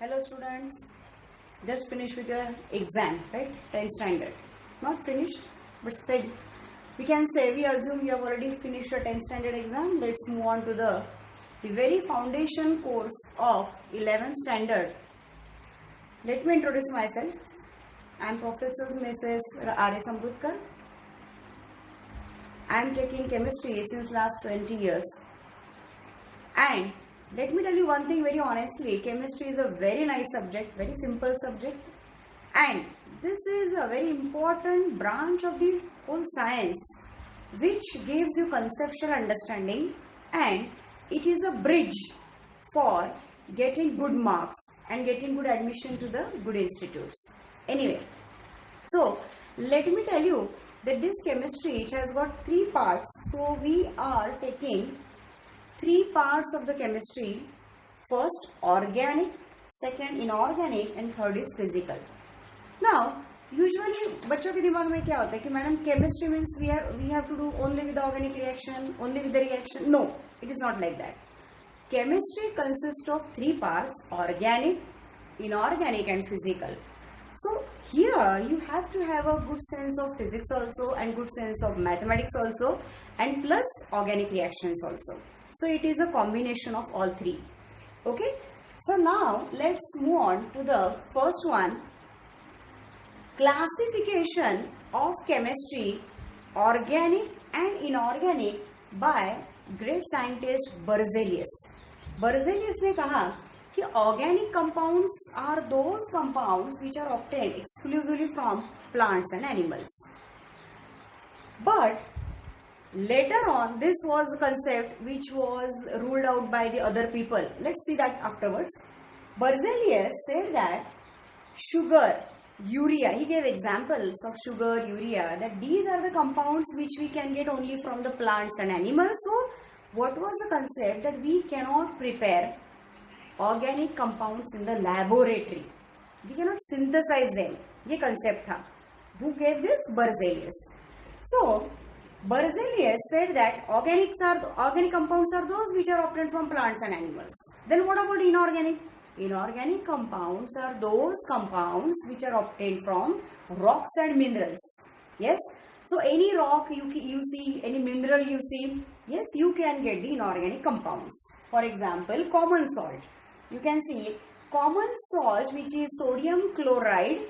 Hello students, just finished with your exam, right? 10th standard. Not finished, but still. We can say, we assume you have already finished your 10th standard exam. Let's move on to the very foundation course of 11th standard. Let me introduce myself. I am Professor Mrs. R.S. Amrutkar. I am taking chemistry since last 20 years. And let me tell you one thing very honestly, chemistry is a very nice subject, very simple subject, and this is a very important branch of the whole science which gives you conceptual understanding, and it is a bridge for getting good marks and getting good admission to the good institutes. Anyway, so let me tell you that this chemistry, it has got 3 parts. So we are taking 3 parts of the chemistry. First organic, second inorganic, and third is physical. Now usually बच्चों के दिमाग में क्या होता है कि madam chemistry means we have to do only with the organic reaction, only with the reaction. No, it is not like that. Chemistry consists of 3 parts: organic, inorganic, and physical. So here you have to have a good sense of physics also, and good sense of mathematics also, and plus organic reactions also. So it is a combination of all 3. Okay. So now let's move on to the first one. Classification of chemistry, organic and inorganic, by great scientist Berzelius. Berzelius ने कहा कि organic compounds are those compounds which are obtained exclusively from plants and animals. But later on, this was a concept which was ruled out by the other people. Let's see that afterwards. Berzelius said that sugar, urea, he gave examples of sugar, urea, that these are the compounds which we can get only from the plants and animals. So what was the concept? That we cannot prepare organic compounds in the laboratory. We cannot synthesize them. ये concept था. Who gave this? Berzelius. So Berzelius said that organic compounds are those which are obtained from plants and animals. Then what about inorganic? Inorganic compounds are those compounds which are obtained from rocks and minerals. Yes. So any rock you see, any mineral you see, yes, you can get the inorganic compounds. For example, common salt. You can see common salt, which is sodium chloride,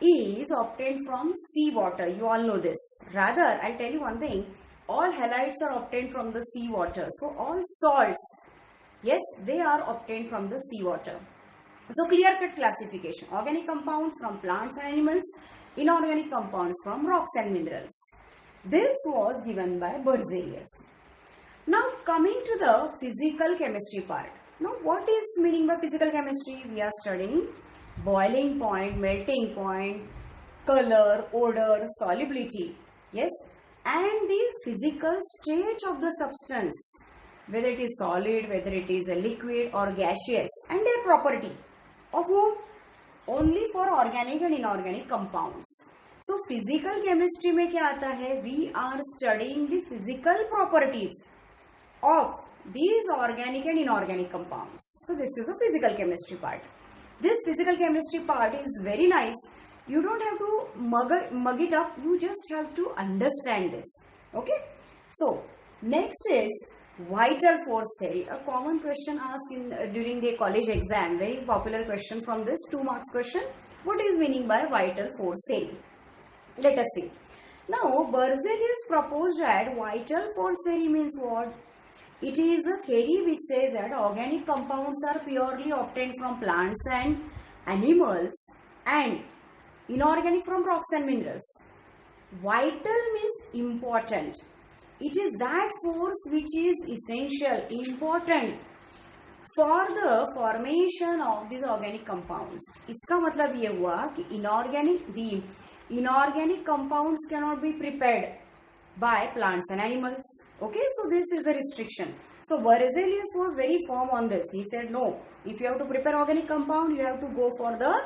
is obtained from seawater. You all know this. Rather, I'll tell you one thing. All halides are obtained from the seawater. So all salts, yes, they are obtained from the seawater. So clear-cut classification. Organic compounds from plants and animals. Inorganic compounds from rocks and minerals. This was given by Berzelius. Now coming to the physical chemistry part. Now what is meaning by physical chemistry? We are studying boiling point, melting point, color, odor, solubility, yes, and the physical state of the substance, whether it is solid, whether it is a liquid or gaseous, and their property. Of whom? Only for organic and inorganic compounds. So physical chemistry में क्या आता है? We are studying the physical properties of these organic and inorganic compounds. So this is a physical chemistry part. This physical chemistry part is very nice. You don't have to mug it up. You just have to understand this. Okay. So next is vital force theory. A common question asked during the college exam. Very popular question from this 2 marks question. What is meaning by vital force theory? Let us see. Now Berzelius proposed that vital force theory means what? It is a theory which says that organic compounds are purely obtained from plants and animals, and inorganic from rocks and minerals. Vital means important. It is that force which is essential, important for the formation of these organic compounds. इसका मतलब ये हुआ कि inorganic compounds cannot be prepared by plants and animals. Okay, so this is a restriction. So Berzelius was very firm on this. He said no, if you have to prepare organic compound, you have to go for the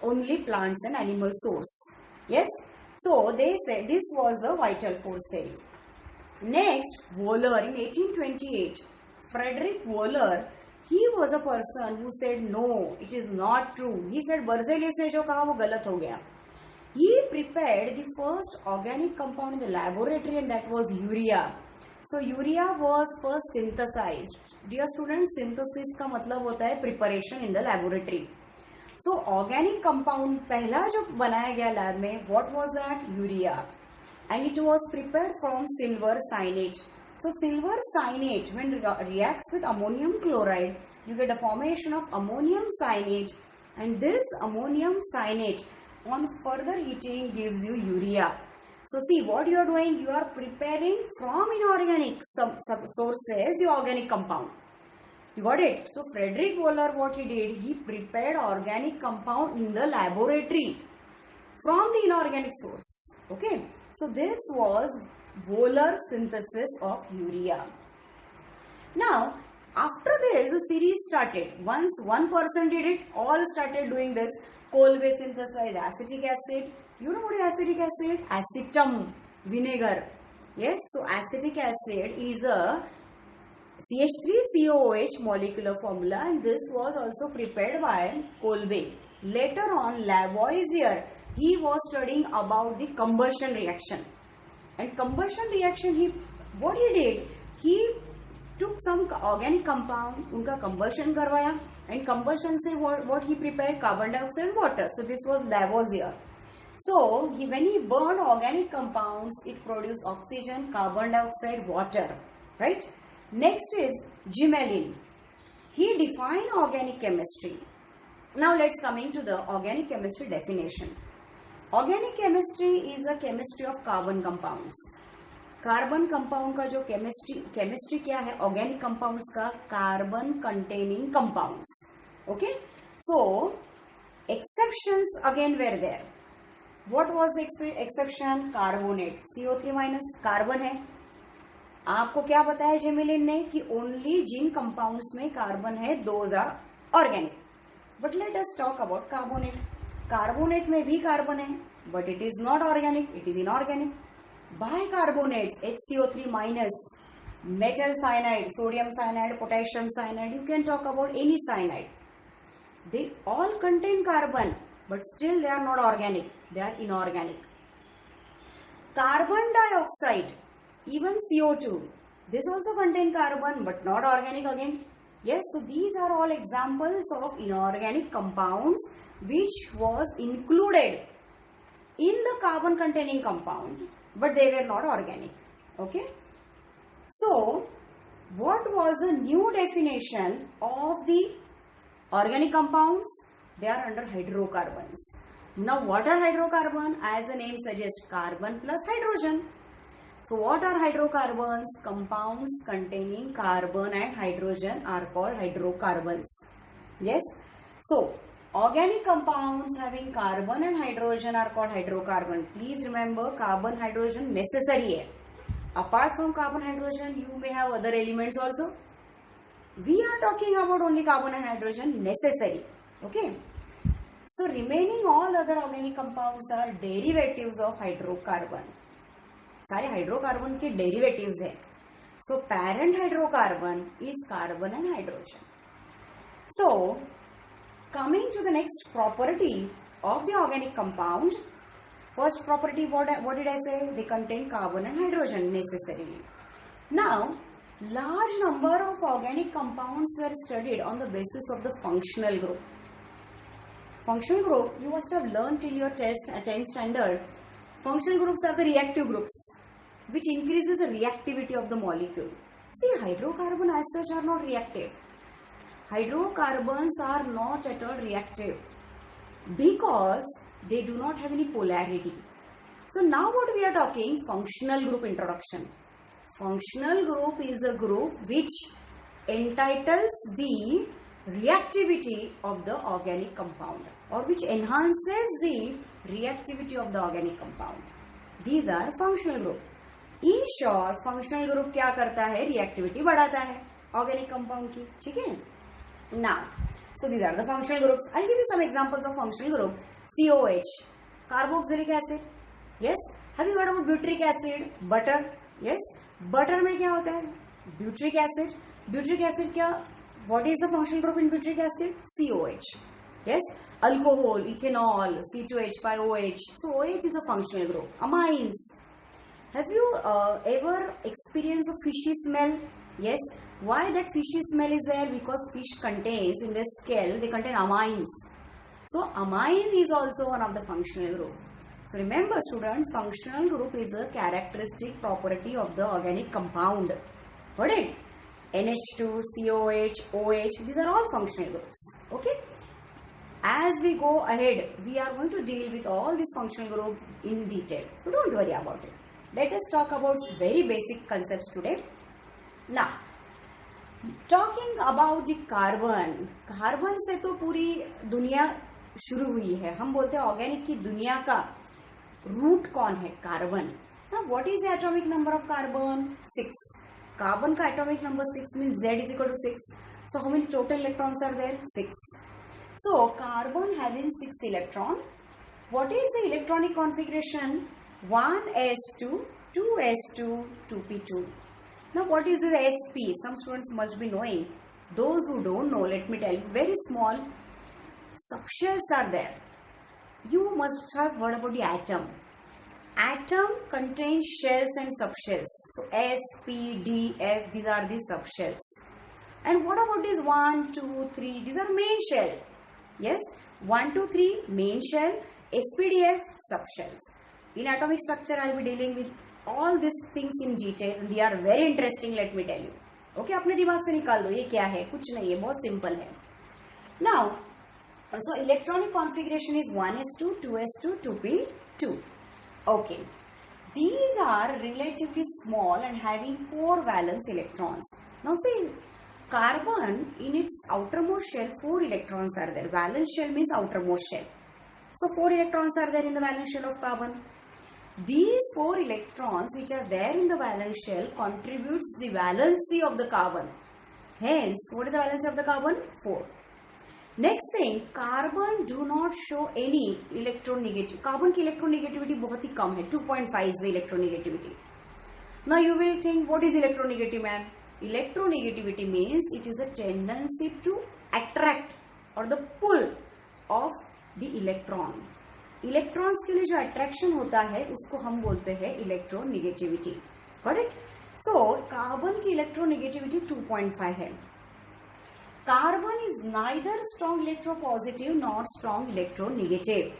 only plants and animal source. Yes. So they said this was a vital force theory. Next, Wöhler in 1828, Frederick Wöhler, he was a person who said no, it is not true. He said Berzelius ने जो कहा वो गलत हो गया. He prepared the first organic compound in the laboratory, and that was urea. So urea was first synthesized. Dear students, synthesis का मतलब होता है preparation in the laboratory. So organic compound पहला जो बनाया गया लैब में, what was that? Urea. And it was prepared from silver cyanate. So silver cyanate, when reacts with ammonium chloride, you get a formation of ammonium cyanate, and this ammonium cyanate on further heating gives you urea. So see what you are doing, you are preparing from inorganic sources the organic compound. You got it? So Frederick Wohler, what he did, he prepared organic compound in the laboratory from the inorganic source. Okay, so this was Wohler synthesis of urea. Now after this the series started. Once one person did it, all started doing this. Kolbe synthesized acetic acid. You know what is acetic acid? Acetum, vinegar. Yes, so acetic acid is a CH3COOH molecular formula, and this was also prepared by Kolbe. Later on, Lavoisier, he was studying about the combustion reaction. And combustion reaction, what he did, he took some organic compound, उनका combustion करवाया, and combustion से what he prepared, carbon dioxide and water. So this was Lavoisier. So when he burned organic compounds, it produced oxygen, carbon dioxide, water, right? Next is Gmelin. He defined organic chemistry. Now let's coming to the organic chemistry definition. Organic chemistry is a chemistry of carbon compounds. Carbon compound का जो chemistry क्या है organic compounds का, carbon containing compounds. Okay, so exceptions again were there. What was the exception? Carbonate, CO3 minus, carbon है. आपको क्या बताया जेमिलिन ने कि ओनली जिन कंपाउंड्स में कार्बन है those are organic. But let us talk about carbonate. Carbonate में भी कार्बन है but it is not organic, it is inorganic. Bicarbonates, HCO3 minus, metal cyanide, sodium cyanide, potassium cyanide, you can talk about any cyanide. They all contain carbon, but still they are not organic, they are inorganic. Carbon dioxide, even CO2, this also contain carbon, but not organic again. Yes, so these are all examples of inorganic compounds which was included in the carbon containing compound, but they were not organic. Okay, so what was the new definition of the organic compounds? They are under hydrocarbons. Now what are hydrocarbons? As the name suggests, carbon plus hydrogen. So what are hydrocarbons? Compounds containing carbon and hydrogen are called hydrocarbons. Yes, so organic compounds having carbon and hydrogen are called hydrocarbon. Please remember, carbon hydrogen necessary hai. Apart from carbon hydrogen, you may have other elements also. We are talking about only carbon and hydrogen necessary. Okay. So remaining all other organic compounds are derivatives of hydrocarbon. सारे hydrocarbon के derivatives है. So parent hydrocarbon is carbon and hydrogen. So coming to the next property of the organic compound. First property, what did I say? They contain carbon and hydrogen necessarily. Now, large number of organic compounds were studied on the basis of the functional group. Functional group, you must have learned till your 10th standard. Functional groups are the reactive groups, which increases the reactivity of the molecule. See, hydrocarbon as such are not reactive. Hydrocarbons are not at all reactive because they do not have any polarity. So now what we are talking, functional group introduction. Functional group is a group which entitles the reactivity of the organic compound or which enhances the reactivity of the organic compound. These are functional group. In short, functional group क्या करता है? Reactivity बढ़ाता है organic compound की. ठीक है? Now, so these are the functional groups. I'll give you some examples of functional group. COH, carboxylic acid. Yes. Have you heard about butyric acid? Butter. Yes. Butter में क्या होता है? Butyric acid. Butyric acid क्या? What is the functional group in butyric acid? COH. Yes, alcohol, ethanol, C2H5OH. So OH is a functional group. Amines. Have you ever experienced a fishy smell? Yes. Why that fishy smell is there? Because fish contains in their scale, they contain amines. So amine is also one of the functional group. So remember student, functional group is a characteristic property of the organic compound. Got it? NH2, COH, OH, these are all functional groups. Okay. As we go ahead, we are going to deal with all these functional groups in detail. So don't worry about it. Let us talk about very basic concepts today. Now, talking about the carbon. Carbon से तो पूरी दुनिया शुरू हुई है. हम बोलते हैं ऑर्गेनिक की दुनिया का रूट कौन है? Carbon. Now, what is the atomic number of carbon? 6. Carbon का atomic number 6 means Z is equal to 6. So, how many total electrons are there? 6. So, carbon having 6 electron. What is the electronic configuration? 1s2, 2s2, 2p2. Now, what is the sp? Some students must be knowing. Those who don't know, let me tell you, very small subshells are there. You must have heard about the atom. Atom contains shells and subshells. So, S, P, D, F, these are the subshells. And what about these 1, 2, 3? These are main shell. Yes, 1, 2, 3 main shell, SPDF subshells. In atomic structure, I will be dealing with all these things in detail. And they are very interesting, let me tell you. Okay, अपने दिमाग से निकाल दो ये क्या है? कुछ नहीं है, बहुत सिंपल है. Now, so electronic configuration is 1s2, 2s2, 2p2. Okay, these are relatively small and having 4 valence electrons. Now see, carbon in its outermost shell 4 electrons are there. Valence shell means outermost shell. So 4 electrons are there in the valence shell of carbon. These 4 electrons which are there in the valence shell contributes the valency of the carbon. Hence, what is the valency of the carbon? 4. Next thing, carbon do not show any electronegativity. Carbon की electronegativity बहुत ही कम है. 2.5 is the electronegativity. Now you will think, what is electronegativity, man? Electronegativity means it is a tendency to attract or the pull of the electron. Electrons के लिए जो attraction होता है उसको हम बोलते हैं इलेक्ट्रोनेगेटिविटी. करेक्ट? सो कार्बन की इलेक्ट्रोनेगेटिविटी 2.5 है. Carbon is neither strong electropositive not strong electronegative.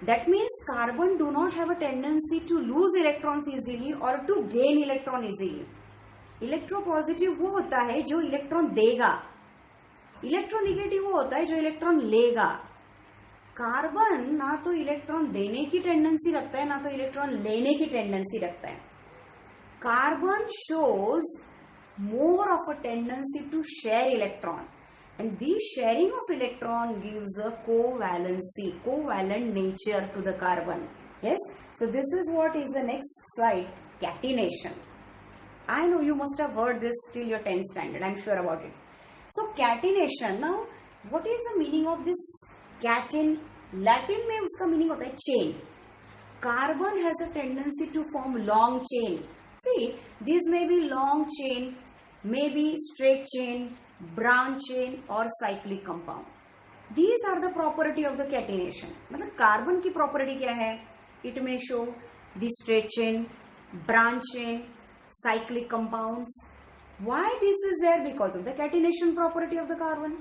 That means carbon do not have a tendency to lose electrons easily or to gain electron easily. Electropositive वो होता है जो electron देगा. Electronegative वो होता है जो इलेक्ट्रॉन लेगा. कार्बन ना तो इलेक्ट्रॉन देने की टेंडेंसी रखता है ना तो इलेक्ट्रॉन लेने की टेंडेंसी रखता है. Carbon shows more of a tendency to share electron and this sharing of electron gives a covalent nature to the carbon. Yes, so this is what is the next slide, catenation. I know you must have heard this till your 10th standard, I'm sure about it. So catenation, now what is the meaning of this caten? Latin में उसका meaning होता है chain. Carbon has a tendency to form long chain. See, these may be long chain, maybe straight chain, branch chain or cyclic compound. These are the property of the catenation. मतलब carbon की property क्या है? It may show the straight chain, branch chain, cyclic compounds. Why this is there? Because of the catenation property of the carbon.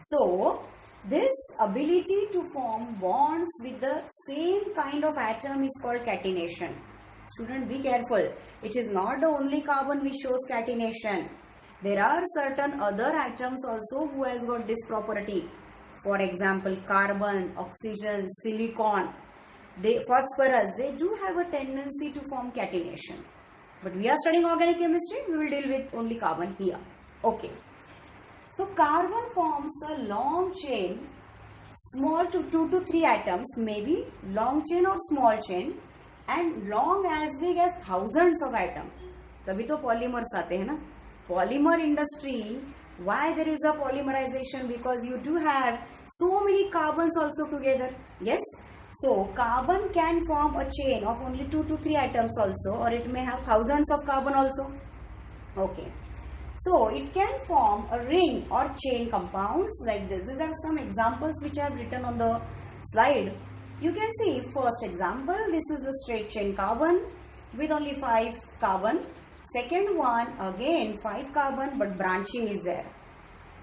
So this ability to form bonds with the same kind of atom is called catenation. Student, be careful. It is not the only carbon which shows catenation. There are certain other atoms also who has got this property. For example, carbon, oxygen, silicon, phosphorus, they do have a tendency to form catenation. But we are studying organic chemistry, we will deal with only carbon here. Okay. So carbon forms a long chain, small to 2 to 3 atoms, maybe long chain or small chain, and long as big as thousands of atoms. तभी तो polymers आते हैं ना. Polymer industry, why there is a polymerization? Because you do have so many carbons also together. Yes. So carbon can form a chain of only 2 to 3 atoms also, or it may have thousands of carbon also. Okay. So it can form a ring or chain compounds like this. These are some examples which I have written on the slide. You can see first example, this is a straight chain carbon with only 5 carbon. Second one, again 5 carbon but branching is there.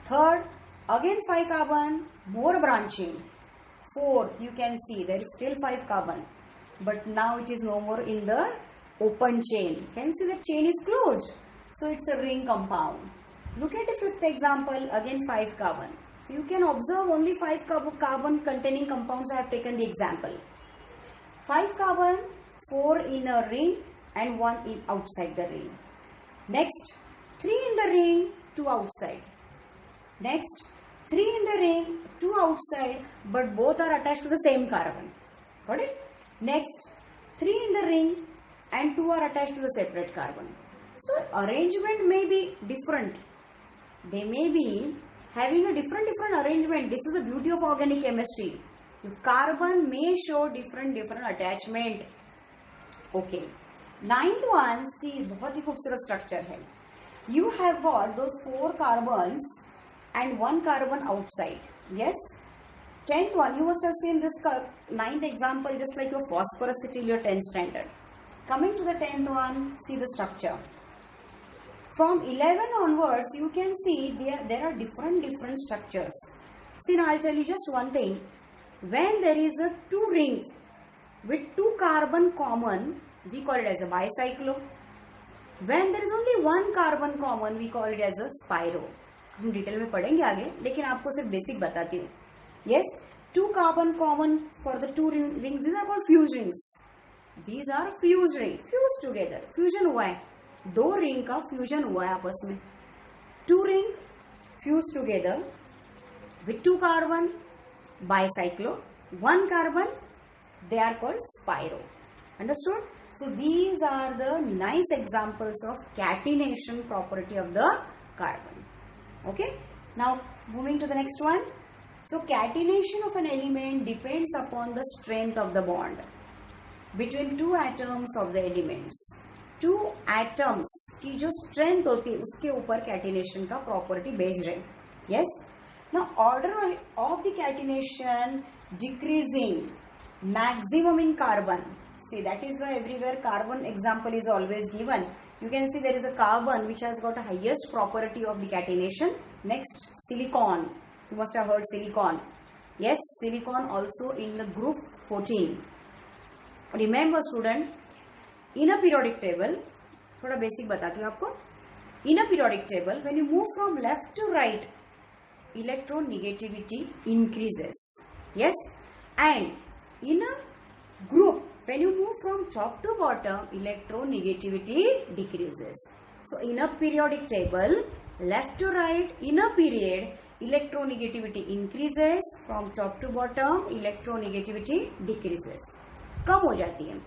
Third, again 5 carbon, more branching. Fourth, you can see there is still 5 carbon, but now it is no more in the open chain. Can you see the chain is closed? So it's a ring compound. Look at the fifth example, again 5 carbon. So you can observe only 5 carbon containing compounds. I have taken the example. 5 carbon, 4 in a ring and 1 in outside the ring. Next, 3 in the ring, 2 outside. Next, 3 in the ring, 2 outside, but both are attached to the same carbon. Got it? Next, 3 in the ring and 2 are attached to the separate carbon. So arrangement may be different. They may be having a different arrangement. This is the beauty of organic chemistry. Carbon may show different attachment. Okay. Ninth one, see, बहुत ही खूबसूरत structure है. You have got those 4 carbons and 1 carbon outside. Yes. 10th one, you must have seen this 9th example just like your phosphorus till your 10th standard. Coming to the 10th one, see the structure. From 11 onwards, you can see there are different structures. See, now I'll tell you just one thing. When there is a 2 ring with 2 carbon common, we call it as a bicyclo. When there is only 1 carbon common, we call it as a spiro. हम detail में पढ़ेंगे आगे, लेकिन आपको सिर्फ basic बताती हूँ. Yes, 2 carbon common for the 2 rings. These are called fused rings. These are fused rings. Fused together. Fusion हुआ है. 2 रिंग का फ्यूजन हुआ है आपस में. 2 ring fused together with 2 carbon, bicyclo. 1 carbon, they are called spiro. Understood? So these are the nice examples of catenation property of the carbon. Okay. Now moving to the next one. So catenation of an element depends upon the strength of the bond between 2 atoms of the elements. 2 atoms की जो strength होती है उसके ऊपर catenation का property based है. Yes. Now order of the catenation decreasing, maximum in carbon. See, that is why everywhere carbon example is always given. You can see there is a carbon which has got a highest property of the catenation. Next, silicon. You must have heard silicon. Yes, silicon also in the group 14. Remember student, in a periodic table, थोड़ा basic बताती हूँ आपको. In a periodic table, when you move from left to right, electronegativity increases. Yes, and in a group, when you move from top to bottom, electronegativity decreases. So in a periodic table, left to right, in a period, electronegativity increases. From top to bottom, electronegativity decreases. कम हो जाती है.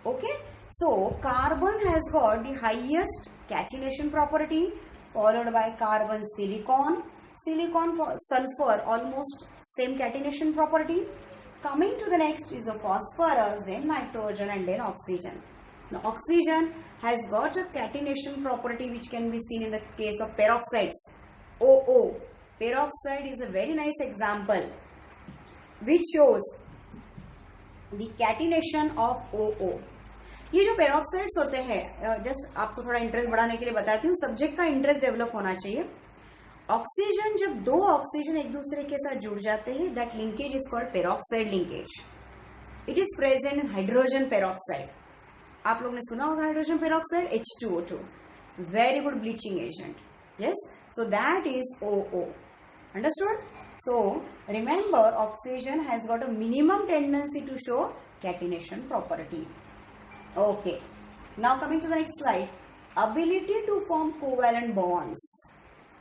Okay. So carbon has got the highest catenation property, followed by carbon silicon. Silicon for sulfur, almost same catenation property. Coming to the next is the phosphorus, then nitrogen and then oxygen. Now oxygen has got a catenation property which can be seen in the case of peroxides. OO. Peroxide is a very nice example which shows the catenation of OO. ये जो peroxides होते हैं, just आपको थोड़ा interest बढ़ाने के लिए बताती हूँ, सब्जेक्ट का इंटरेस्ट डेवलप होना चाहिए. ऑक्सीजन, जब 2 ऑक्सीजन एक दूसरे के साथ जुड़ जाते हैं, that linkage is called peroxide linkage. It is present in hydrogen peroxide. आप लोग ने सुना होगा hydrogen peroxide, H2O2, very good bleaching agent. Yes, so that is OO. Understood? So remember, oxygen has got a minimum tendency to show catenation property. Okay, now coming to the next slide. Ability to form covalent bonds.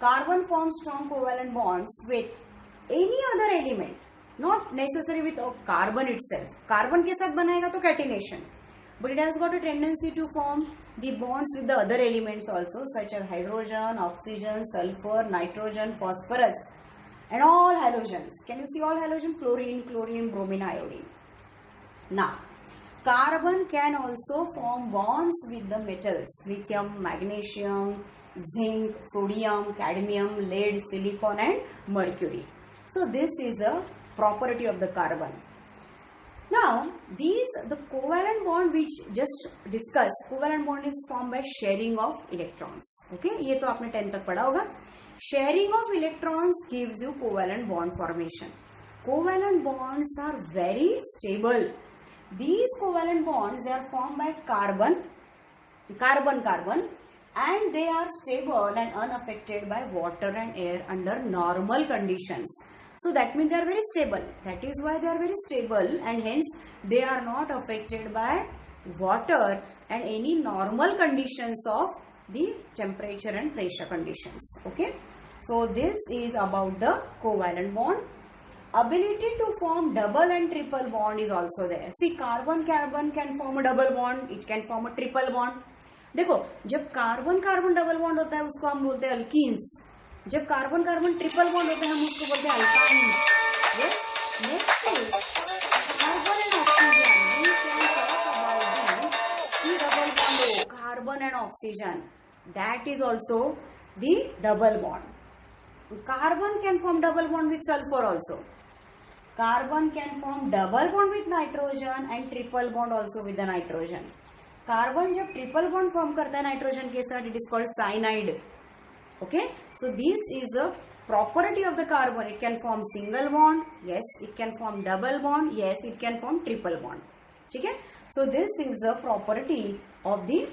Carbon forms strong covalent bonds with any other element, not necessarily with carbon itself. Carbon के साथ बनाएगा तो catenation, but it has got a tendency to form the bonds with the other elements also, such as hydrogen, oxygen, sulfur, nitrogen, phosphorus, and all halogens. Can you see all halogen? Fluorine, chlorine, bromine, iodine. Now, Carbon can also form bonds with the metals, lithium, magnesium, zinc, sodium, cadmium, lead, silicon and mercury. So this is a property of the carbon. Now the covalent bond which just discussed, covalent bond is formed by sharing of electrons. Okay, ये तो आपने 10 तक पढ़ा होगा. Sharing of electrons gives you covalent bond formation. Covalent bonds are very stable. These covalent bonds, they are formed by carbon, and they are stable and unaffected by water and air under normal conditions. So that means they are very stable. That is why they are very stable, and hence they are not affected by water and any normal conditions of the temperature and pressure conditions. Okay. So this is about the covalent bond. Ability to form double and triple bond is also there. See, carbon can form a double bond, it can form a triple bond. देखो, जब carbon double bond होता है उसको हम बोलते हैं alkenes. जब carbon triple bond होता है हम उसको बोलते हैं alkynes. Yes. Next is carbon and oxygen. We can talk about the C double bond O, carbon and oxygen. That is also the double bond. Carbon can form double bond with sulfur also. Carbon can form double bond with nitrogen and triple bond also with the nitrogen. Carbon जब triple bond form करता है nitrogen के साथ, it is called cyanide. Okay, so this is a property of the carbon. It can form single bond, yes. It can form double bond, yes. It can form triple bond. ठीक है? So this is the property of the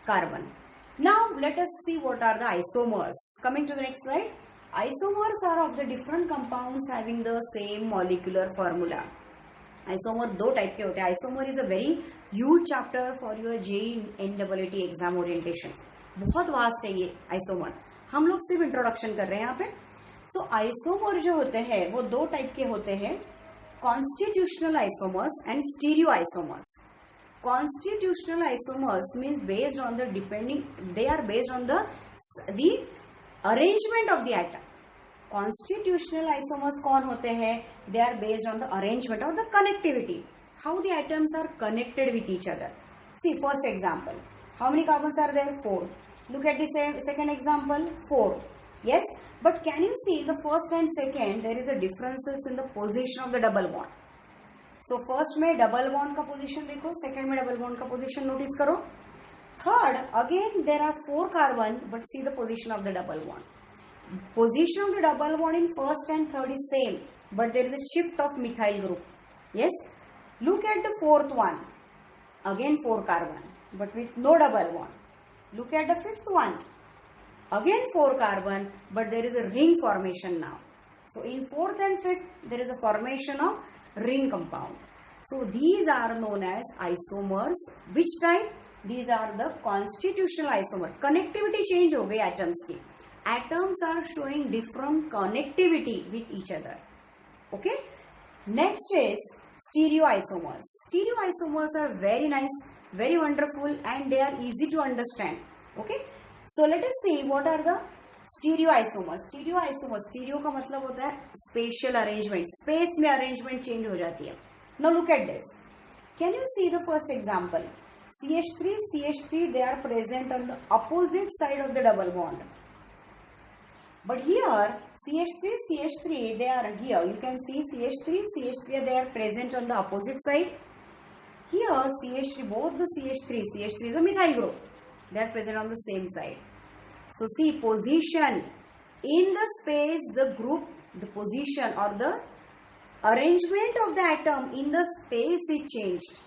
carbon. Now let us see what are the isomers. Coming to the next slide. Isomers are of the different compounds having the same molecular formula. Isomer दो type के होते हैं. Isomer is a very huge chapter for your JEE NEET exam orientation. बहुत vast है ये isomer. हम लोग सिर्फ इंट्रोडक्शन कर रहे हैं यहाँ पे. So isomer जो होते हैं वो दो टाइप के होते हैं. Constitutional isomers and stereoisomers. Constitutional isomers means based on the they are based on the arrangement of the atom. Constitutional isomers कौन होते हैं? They are based on the arrangement or the connectivity. How the atoms are connected with each other. See, first example. How many carbons are there? 4. Look at the second example. 4. Yes, but can you see the first and second? There is a differences in the position of the double bond. So first में double bond का position देखो, second में double bond का position notice करो. Third, again there are 4 carbon, but see the position of the double bond. Position of the double bond in first and third is same, but there is a shift of methyl group. Yes. Look at the fourth one. Again 4 carbon, but with no double bond. Look at the fifth one. Again 4 carbon, but there is a ring formation now. So in fourth and fifth, there is a formation of ring compound. So these are known as isomers. Which type? These are the constitutional isomer. Connectivity change हो गई atoms की. Atoms are showing different connectivity with each other. Okay. Next is stereoisomers. Stereoisomers are very nice, very wonderful, and they are easy to understand. Okay. So let us see what are the stereoisomers. Stereoisomers. Stereo का मतलब होता है spatial arrangement. Space में arrangement change हो जाती है. Now look at this. Can you see the first example? CH3, CH3, they are present on the opposite side of the double bond. But here, CH3, CH3, they are here. You can see CH3, CH3, they are present on the opposite side. Here, CH3, both the CH3 is a methyl group. They are present on the same side. So see, position in the space, the group, the position or the arrangement of the atom in the space is changed.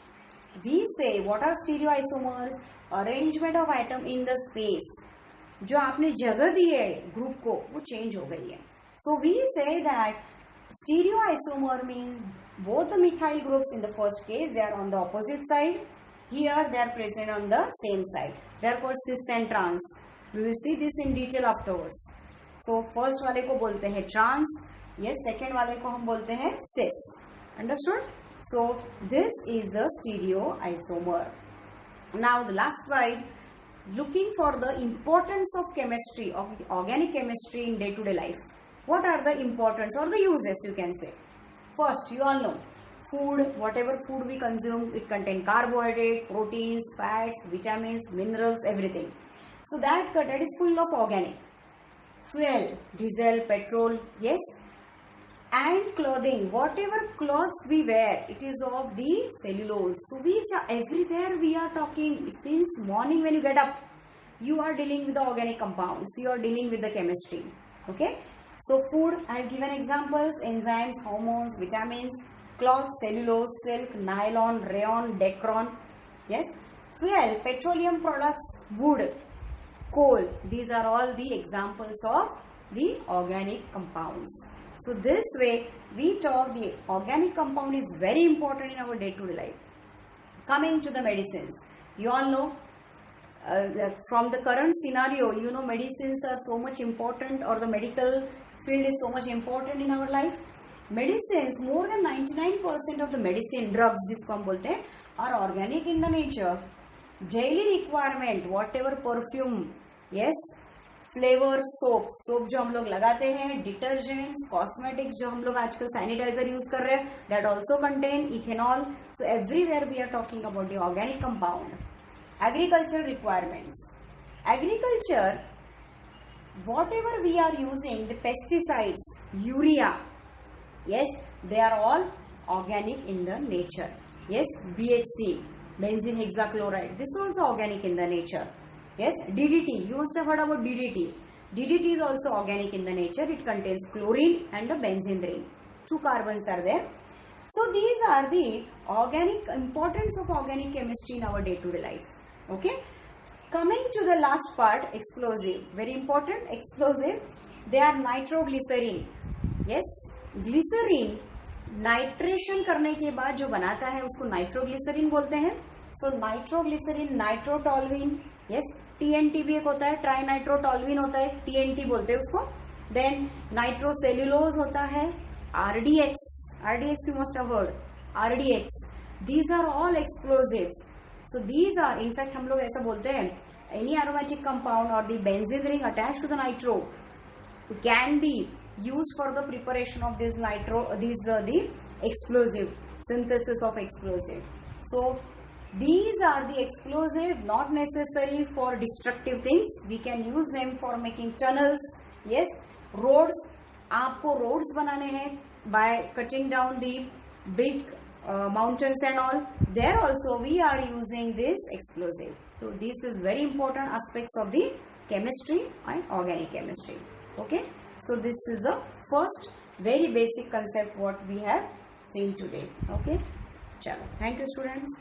We say what are stereoisomers? Arrangement of atom in the space. जो आपने जगह दी है group को वो change हो गई है. So we say that stereoisomer means both the methyl groups in the first case they are on the opposite side. Here they are present on the same side. They are called cis and trans. We will see this in detail afterwards. So first वाले को बोलते हैं trans. Yes, second वाले को हम बोलते हैं cis. Understood? So this is a stereoisomer. Now the last slide. Looking for the importance of chemistry, of organic chemistry in day-to-day life. What are the importance or the uses you can say? First, you all know. food, whatever food we consume, it contains carbohydrate, proteins, fats, vitamins, minerals, everything. So that is full of organic. Fuel, diesel, petrol, yes. And clothing, whatever clothes we wear, it is of the cellulose. So everywhere we are talking, since morning when you get up, you are dealing with the organic compounds, you are dealing with the chemistry. Okay. So food, I have given examples: enzymes, hormones, vitamins. Cloth, cellulose, silk, nylon, rayon, Dacron. Yes. Fuel, petroleum products, wood, coal. These are all the examples of the organic compounds. So this way we talk the organic compound is very important in our day-to-day life. Coming to the medicines, you all know from the current scenario, you know, medicines are so much important, or the medical field is so much important in our life. Medicines, more than 99% of the medicine, drugs जिसको हम बोलते हैं, are organic in the nature. Daily requirement, whatever perfume, yes, flavour soap जो हम लोग लगाते हैं, detergents, cosmetics जो हम लोग आजकल सैनिटाइजर यूज कर रहे हैं, that also contain ethanol. So everywhere we are talking about the organic compound. Agriculture requirements, agriculture, whatever we are using the pesticides, urea, yes, they are all organic in the nature. Yes, BHC, benzene hexachloride, this is also organic in the nature. Yes, DDT, you must have heard about DDT. DDT is also organic in the nature. It contains chlorine and a benzene ring. 2 carbons are there. So these are the organic, importance of organic chemistry in our day-to-day life. Okay. Coming to the last part, explosive, very important, explosive. They are nitroglycerin. Yes, glycerin nitration करने के बाद जो बनाता है उसको nitroglycerine बोलते हैं. सो nitroglycerine, नाइट्रोटोल्विन, yes, TNT भी एक होता है, ट्राई नाइट्रोटोल्विन होता है, टीएनटी बोलते हैं उसको. देन नाइट्रोसेल्यूलोज होता है, RDX, RDX you must have heard, RDX. These are all explosives. So these are, in fact हम लोग ऐसा बोलते हैं, एनी एरोमेटिक कंपाउंड और the benzene ring attach to the nitro can be used for the preparation of this the explosive, synthesis of explosive. So these are the explosive, not necessary for destructive things. We can use them for making tunnels. Yes, roads, आपको roads बनाने हैं by cutting down the big mountains and all. There also we are using this explosive. So this is very important aspects of the chemistry and organic chemistry. Okay. So this is the first very basic concept what we have seen today. Okay. Chalo. Thank you, students.